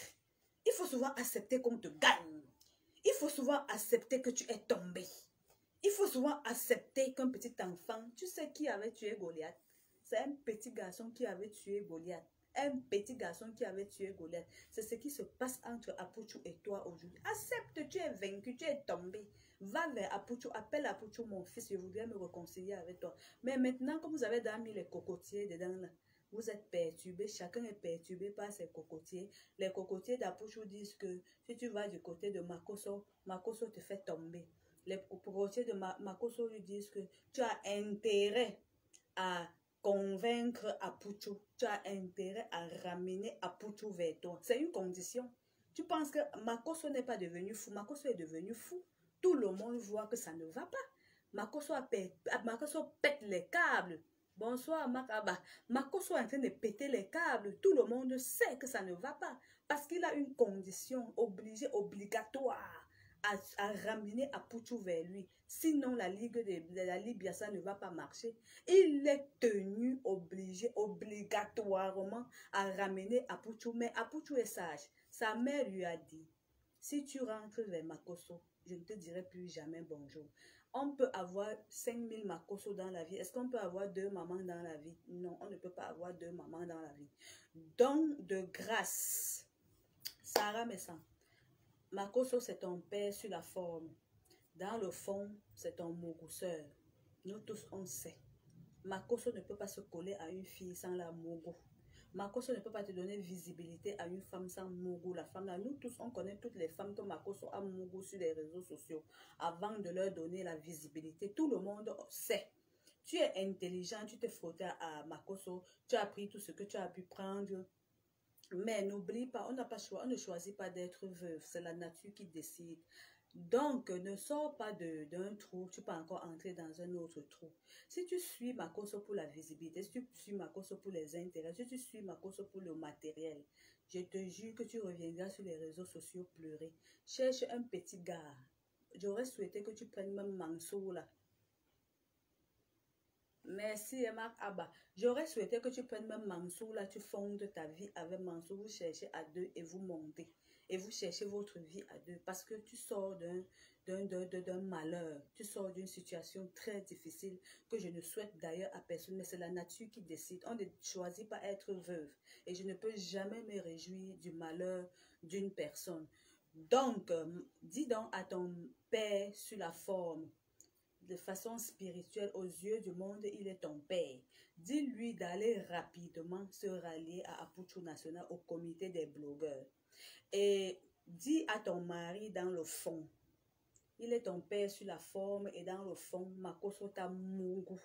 [SPEAKER 1] Il faut souvent accepter qu'on te gagne. Il faut souvent accepter que tu es tombé. Il faut souvent accepter qu'un petit enfant, tu sais qui avait tué Goliath? C'est un petit garçon qui avait tué Goliath. Un petit garçon qui avait tué Goliath. C'est ce qui se passe entre Apuchu et toi aujourd'hui. Accepte, tu es vaincu, tu es tombé. Va vers Apuchu, appelle Apuchu, mon fils, je voudrais me réconcilier avec toi. Mais maintenant, comme vous avez mis les cocotiers dedans là, vous êtes perturbé, chacun est perturbé par ses cocotiers. Les cocotiers d'Apuchu disent que si tu vas du côté de Makosso, Makosso te fait tomber. Les cocotiers de Makosso lui disent que tu as intérêt à convaincre Apuchu. Tu as intérêt à ramener Apuchu vers toi. C'est une condition. Tu penses que Makosso n'est pas devenu fou. Makosso est devenu fou. Tout le monde voit que ça ne va pas. Makosso pète les câbles. Bonsoir, Makaba. Makosso est en train de péter les câbles. Tout le monde sait que ça ne va pas. Parce qu'il a une condition obligatoire à ramener Apuchu vers lui. Sinon, la Libya, ça ne va pas marcher. Il est tenu, obligatoirement à ramener Apuchu. Mais Apuchu est sage. Sa mère lui a dit, si tu rentres vers Makosso, je ne te dirai plus jamais bonjour. On peut avoir 5000 Makosso dans la vie. Est-ce qu'on peut avoir 2 mamans dans la vie? Non, on ne peut pas avoir 2 mamans dans la vie. Don de grâce. Sarah Messang. Makosso, c'est ton père sur la forme. Dans le fond, c'est ton mogousseur. Nous tous, on sait. Makosso ne peut pas se coller à une fille sans la mogo. Makoso ne peut pas te donner visibilité à une femme sans Mougou. La femme là, nous tous, on connaît toutes les femmes que Makoso a Mougou sur les réseaux sociaux. Avant de leur donner la visibilité, tout le monde sait. Tu es intelligent, tu t'es frotté à Makoso, tu as pris tout ce que tu as pu prendre. Mais n'oublie pas, on n'a pas choisi, on ne choisit pas d'être veuve. C'est la nature qui décide. Donc, ne sors pas d'un trou, tu peux encore entrer dans un autre trou. Si tu suis Makoso pour la visibilité, si tu suis Makoso pour les intérêts, si tu suis Makoso pour le matériel, je te jure que tu reviendras sur les réseaux sociaux pleurer. Cherche un petit gars. J'aurais souhaité que tu prennes même Mansour là. Merci, Marc Abba. J'aurais souhaité que tu prennes même Mansour là, tu fondes ta vie avec Mansour, vous cherchez à deux et vous montez. Et vous cherchez votre vie à deux parce que tu sors d'un malheur, tu sors d'une situation très difficile que je ne souhaite d'ailleurs à personne, mais c'est la nature qui décide. On ne choisit pas être veuve et je ne peux jamais me réjouir du malheur d'une personne. Donc, dis donc à ton père sur la forme, de façon spirituelle, aux yeux du monde, il est ton père. Dis-lui d'aller rapidement se rallier à Apuchu National, au comité des blogueurs. Et dis à ton mari dans le fond, il est ton père sur la forme et dans le fond, Makoso ta Mougou.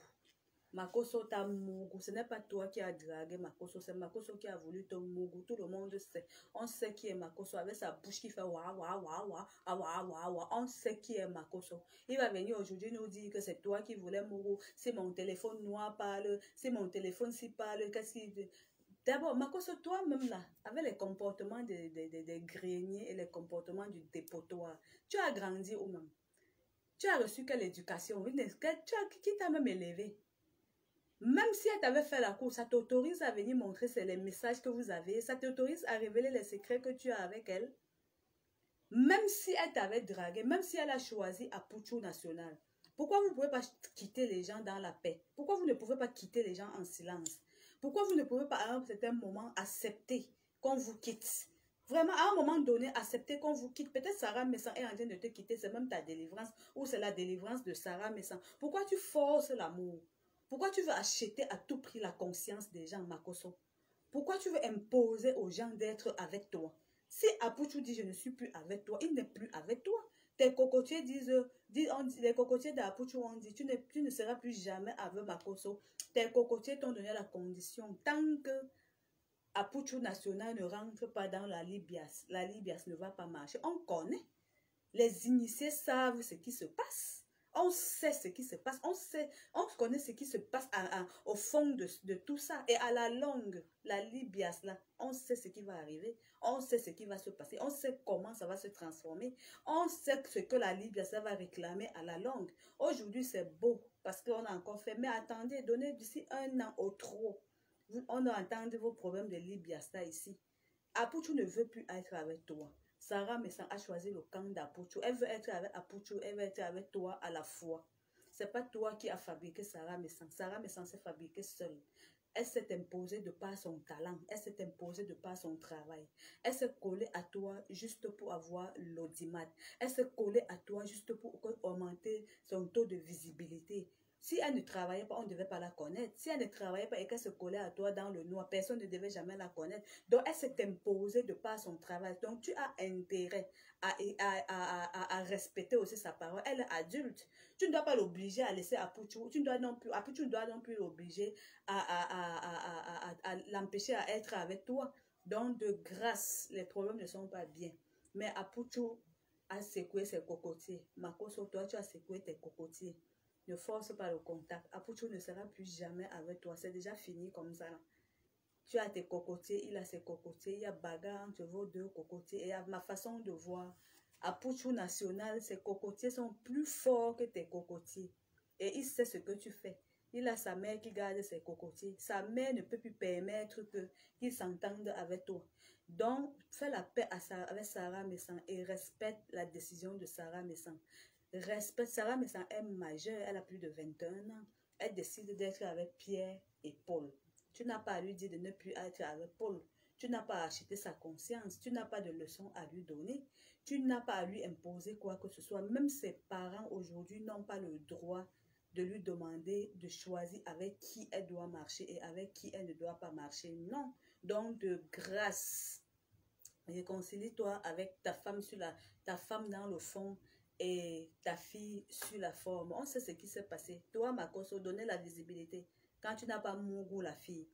[SPEAKER 1] Makoso ta Mougou. Ce n'est pas toi qui as dragué Makoso, c'est Makoso qui a voulu ton Mougou. Tout le monde sait. On sait qui est Makoso avec sa bouche qui fait wa wa wa wa wa wa wa wa. On sait qui est Makoso. Il va venir aujourd'hui nous dire que c'est toi qui voulais Mougou. Si mon téléphone noir parle, si mon téléphone si parle, qu'est-ce qu'il... D'abord, Makoso, toi-même là, avec les comportements des greniers et les comportements du dépotoir, tu as grandi ou même? Tu as reçu quelle éducation? Qui t'a même élevé? Même si elle t'avait fait la cour, ça t'autorise à venir montrer les messages que vous avez, ça t'autorise à révéler les secrets que tu as avec elle. Même si elle t'avait dragué, même si elle a choisi Apuchu National, pourquoi vous ne pouvez pas quitter les gens dans la paix? Pourquoi vous ne pouvez pas quitter les gens en silence? Pourquoi vous ne pouvez pas à un certain moment accepter qu'on vous quitte? Vraiment, à un moment donné, accepter qu'on vous quitte. Peut-être Sarah Messan est en train de te quitter, c'est même ta délivrance ou c'est la délivrance de Sarah Messan. Pourquoi tu forces l'amour? Pourquoi tu veux acheter à tout prix la conscience des gens, Makoso? Pourquoi tu veux imposer aux gens d'être avec toi? Si Apuchu dit je ne suis plus avec toi, il n'est plus avec toi. Tes cocotiers les cocotiers d'Apuchu ont dit tu ne seras plus jamais avec Makoso. Tes cocotiers t'ont donné la condition. Tant que Apuchu National ne rentre pas dans la Libias ne va pas marcher. On connaît. Les initiés savent ce qui se passe. On sait ce qui se passe. On connaît ce qui se passe au fond de tout ça. Et à la longue, la Libias, là, on sait ce qui va arriver. On sait ce qui va se passer. On sait comment ça va se transformer. On sait ce que la Libias va réclamer à la longue. Aujourd'hui, c'est beau parce qu'on a encore fait. Mais attendez, donnez d'ici 1 an au trop. On doit entendre vos problèmes de Libias là ici. Apuchu ne veut plus être avec toi. Sarah Messan a choisi le camp d'Apuchu. Elle veut être avec Apuchu, elle veut être avec toi à la fois. C'est pas toi qui as fabriqué Sarah Messan. Sarah Messan s'est fabriquée seule. Elle s'est imposée de par son talent. Elle s'est imposée de par son travail. Elle s'est collée à toi juste pour avoir l'audimat. Elle s'est collée à toi juste pour augmenter son taux de visibilité. Si elle ne travaillait pas, on ne devait pas la connaître. Si elle ne travaillait pas et qu'elle se collait à toi dans le noir, personne ne devait jamais la connaître. Donc, elle s'est imposée de par son travail. Donc, tu as intérêt à respecter aussi sa parole. Elle est adulte. Tu ne dois pas l'obliger à laisser Apuchu. Apuchu ne doit non plus l'obliger à l'empêcher à être avec toi. Donc, de grâce, les problèmes ne sont pas bien. Mais Apuchu a secoué ses cocotiers. Makoso, toi, tu as secoué tes cocotiers. Ne force pas le contact. Apuchu ne sera plus jamais avec toi. C'est déjà fini comme ça. Là. Tu as tes cocotiers, il a ses cocotiers. Il y a bagarre entre vos deux cocotiers. Et à ma façon de voir, Apuchu National, ses cocotiers sont plus forts que tes cocotiers. Et il sait ce que tu fais. Il a sa mère qui garde ses cocotiers. Sa mère ne peut plus permettre qu'il s'entende avec toi. Donc, fais la paix avec Sarah Messan et respecte la décision de Sarah Messan. Respecte Sarah, mais ça est majeure, elle a plus de 21 ans. Elle décide d'être avec Pierre et Paul. Tu n'as pas à lui dire de ne plus être avec Paul. Tu n'as pas à acheter sa conscience. Tu n'as pas de leçon à lui donner. Tu n'as pas à lui imposer quoi que ce soit. Même ses parents aujourd'hui n'ont pas le droit de lui demander de choisir avec qui elle doit marcher et avec qui elle ne doit pas marcher. Non. Donc, de grâce, réconcilie-toi avec ta femme, ta femme dans le fond et ta fille sur la forme. On sait ce qui s'est passé. Toi, Makoso, donnez la visibilité. Quand tu n'as pas Mougou, la fille.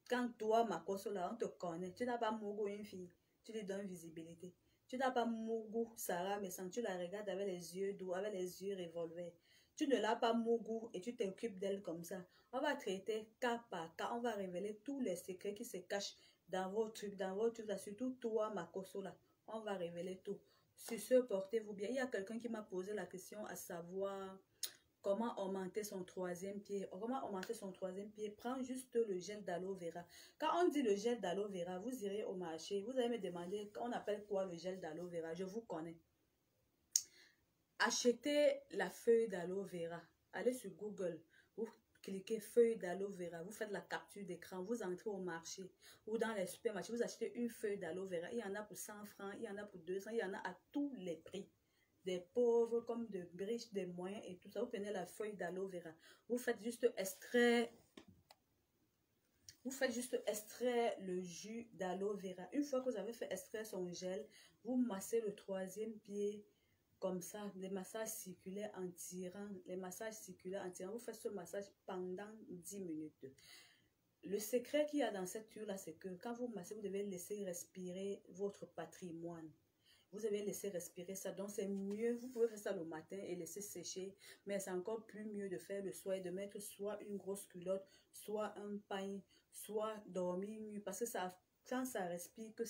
[SPEAKER 1] Quand toi, Makoso, là, on te connaît. Tu n'as pas Mougou, une fille. Tu lui donnes visibilité. Tu n'as pas Mougou, Sarah, mais sans tu la regardes avec les yeux doux, avec les yeux revolvés. Tu ne l'as pas Mougou et tu t'occupes d'elle comme ça. On va traiter cas par cas. On va révéler tous les secrets qui se cachent dans vos trucs, là, surtout toi, Makoso, là. On va révéler tout. Sur ce, portez-vous bien. Il y a quelqu'un qui m'a posé la question à savoir comment augmenter son troisième pied. Comment augmenter son troisième pied? Prends juste le gel d'aloe vera. Quand on dit le gel d'aloe vera, vous irez au marché. Vous allez me demander, on appelle quoi le gel d'aloe vera? Je vous connais. Achetez la feuille d'aloe vera. Allez sur Google. Vous cliquez feuille d'aloe vera. Vous faites la capture d'écran. Vous entrez au marché ou dans les supermarchés. Vous achetez une feuille d'aloe vera. Il y en a pour 100 francs. Il y en a pour 200. Il y en a à tous les prix. Des pauvres comme de riches, des moyens et tout ça. Vous prenez la feuille d'aloe vera. Vous faites juste extraire. Vous faites juste extraire le jus d'aloe vera. Une fois que vous avez fait extraire son gel, vous massez le troisième pied comme ça, les massages circulaires en tirant, vous faites ce massage pendant 10 minutes. Le secret qu'il y a dans cette cure-là, c'est que quand vous massez, vous devez laisser respirer votre patrimoine. Vous devez laisser respirer ça. Donc, c'est mieux. Vous pouvez faire ça le matin et laisser sécher. Mais c'est encore plus mieux de faire le soir et de mettre soit une grosse culotte, soit un pain, soit dormir nu. Parce que ça, quand ça respire, que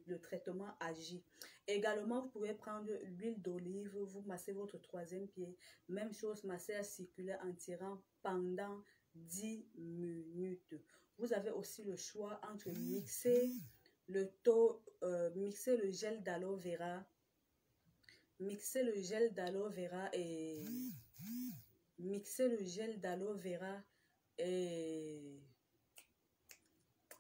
[SPEAKER 1] le traitement agit. Également, vous pouvez prendre l'huile d'olive. Vous massez votre troisième pied. Même chose, massage circulaire en tirant pendant 10 minutes. Vous avez aussi le choix entre mixer mixer le gel d'aloe vera, mixer le gel d'aloe vera et mixer le gel d'aloe vera et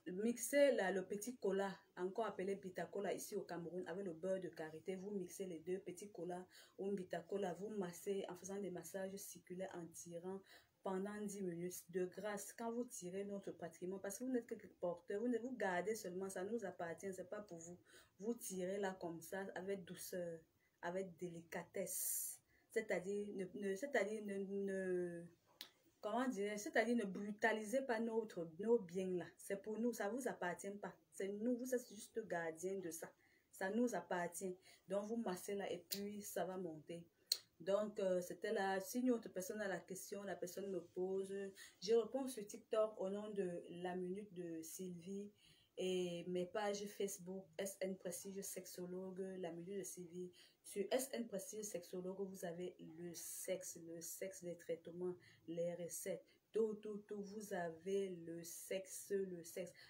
[SPEAKER 1] mixer le petit cola, encore appelé bitacola ici au Cameroun, avec le beurre de karité. Vous mixez les deux petits cola ou bitacola, vous massez en faisant des massages circulaires en tirant pendant 10 minutes. De grâce, quand vous tirez notre patrimoine, parce que vous n'êtes que porteur, vous gardez seulement, ça nous appartient, c'est pas pour vous. Vous tirez là comme ça, avec douceur, avec délicatesse. C'est-à-dire, comment dire, c'est-à-dire ne brutalisez pas nos biens là. C'est pour nous, ça vous appartient pas. C'est nous, vous êtes juste gardien de ça. Ça nous appartient. Donc, vous massez là et puis ça va monter. Donc, c'était là. Si une autre personne a la question, la personne me pose. Je réponds sur TikTok au nom de La Minute de Sylvie et mes pages Facebook, SN Prestige Sexologue, La Minute de Sylvie. Sur SN Prestige Sexologue, vous avez le sexe, les traitements, les recettes. Tout, vous avez le sexe.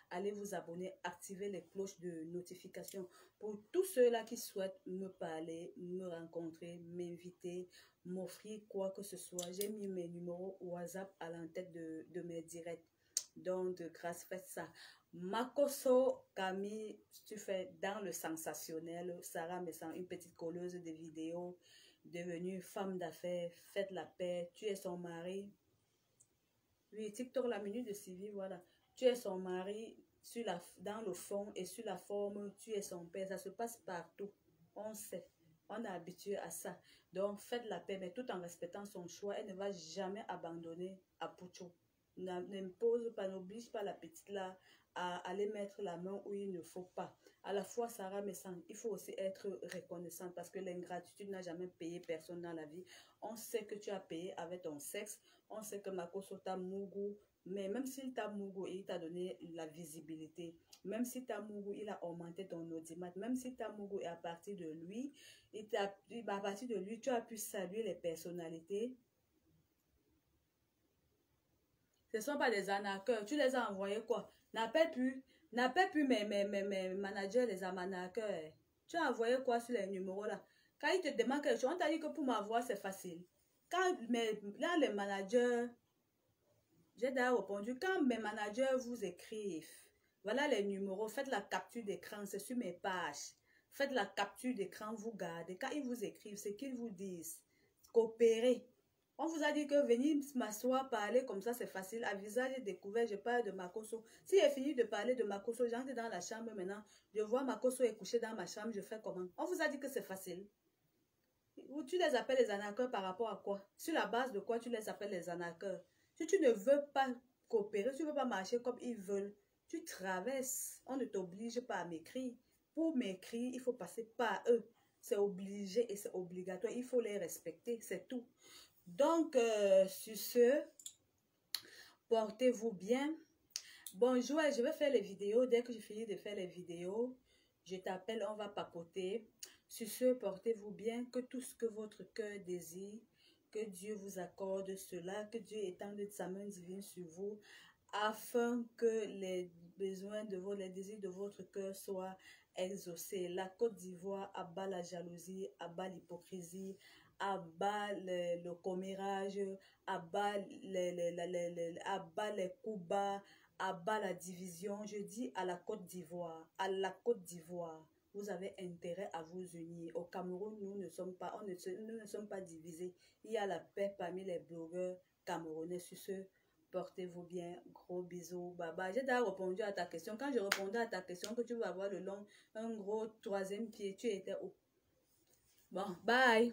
[SPEAKER 1] Allez vous abonner, activez les cloches de notification. Pour tous ceux-là qui souhaitent me parler, me rencontrer, m'inviter, m'offrir quoi que ce soit, j'ai mis mes numéros WhatsApp à l'entête de mes directs. Donc, de grâce, faites ça. Makoso Camille, tu fais dans le sensationnel. Sarah Messan, une petite colleuse de vidéos, devenue femme d'affaires, faites la paix. Tu es son mari. Oui, TikTok, La Minute de Sylvie, voilà. Tu es son mari dans le fond et sur la forme, tu es son père. Ça se passe partout. On sait. On est habitué à ça. Donc, faites la paix, mais tout en respectant son choix. Elle ne va jamais abandonner à Pucho. N'impose pas, n'oblige pas la petite là à aller mettre la main où il ne faut pas. À la fois, Sarah Messan, il faut aussi être reconnaissante parce que l'ingratitude n'a jamais payé personne dans la vie. On sait que tu as payé avec ton sexe. On sait que Makoso t'a Mougou, mais même s'il t'a Mougou, il t'a donné la visibilité. Même si t'a Mougou, il a augmenté ton audimat. Même si t'a Mougou, et à partir de lui, à partir de lui, tu as pu saluer les personnalités. Ce ne sont pas des arnaqueurs. Tu les as envoyés quoi? N'appelle plus mes managers, les arnaqueurs. Tu as envoyé quoi sur les numéros là? Quand ils te demandent quelque chose, on t'a dit que pour m'avoir, c'est facile. Là, les managers, j'ai d'ailleurs répondu, quand mes managers vous écrivent, voilà les numéros, faites la capture d'écran, c'est sur mes pages. Faites la capture d'écran, vous gardez. Quand ils vous écrivent, c'est qu'ils vous disent, coopérez. On vous a dit que venir m'asseoir, parler comme ça, c'est facile. À visage découvert, je parle de Makoso. Si j'ai fini de parler de Makoso, j'entre dans la chambre maintenant. Je vois Makoso est couché dans ma chambre, je fais comment? On vous a dit que c'est facile. Ou tu les appelles les arnaqueurs par rapport à quoi? Sur la base de quoi tu les appelles les arnaqueurs? Si tu ne veux pas coopérer, tu ne veux pas marcher comme ils veulent, tu traverses. On ne t'oblige pas à m'écrire. Pour m'écrire, il faut passer par eux. C'est obligé et c'est obligatoire. Il faut les respecter, c'est tout. Donc, sur ce, portez-vous bien. Bonjour, je vais faire les vidéos. Dès que je finis de faire les vidéos, je t'appelle, on va papoter. Sur ce, portez-vous bien. Que tout ce que votre cœur désire, que Dieu vous accorde cela, que Dieu étende sa main divine sur vous, afin que les besoins de les désirs de votre cœur soient exaucés. La Côte d'Ivoire abat la jalousie, abat l'hypocrisie, abat le commérage, abat les coups bas, abat la division. Je dis à la Côte d'Ivoire, vous avez intérêt à vous unir. Au Cameroun, nous ne sommes pas divisés. Il y a la paix parmi les blogueurs camerounais. Sur ce, portez-vous bien. Gros bisous. Bye bye. J'ai déjà répondu à ta question. Quand je répondais à ta question, que tu vas avoir un gros troisième pied, tu étais où? Bon, bye.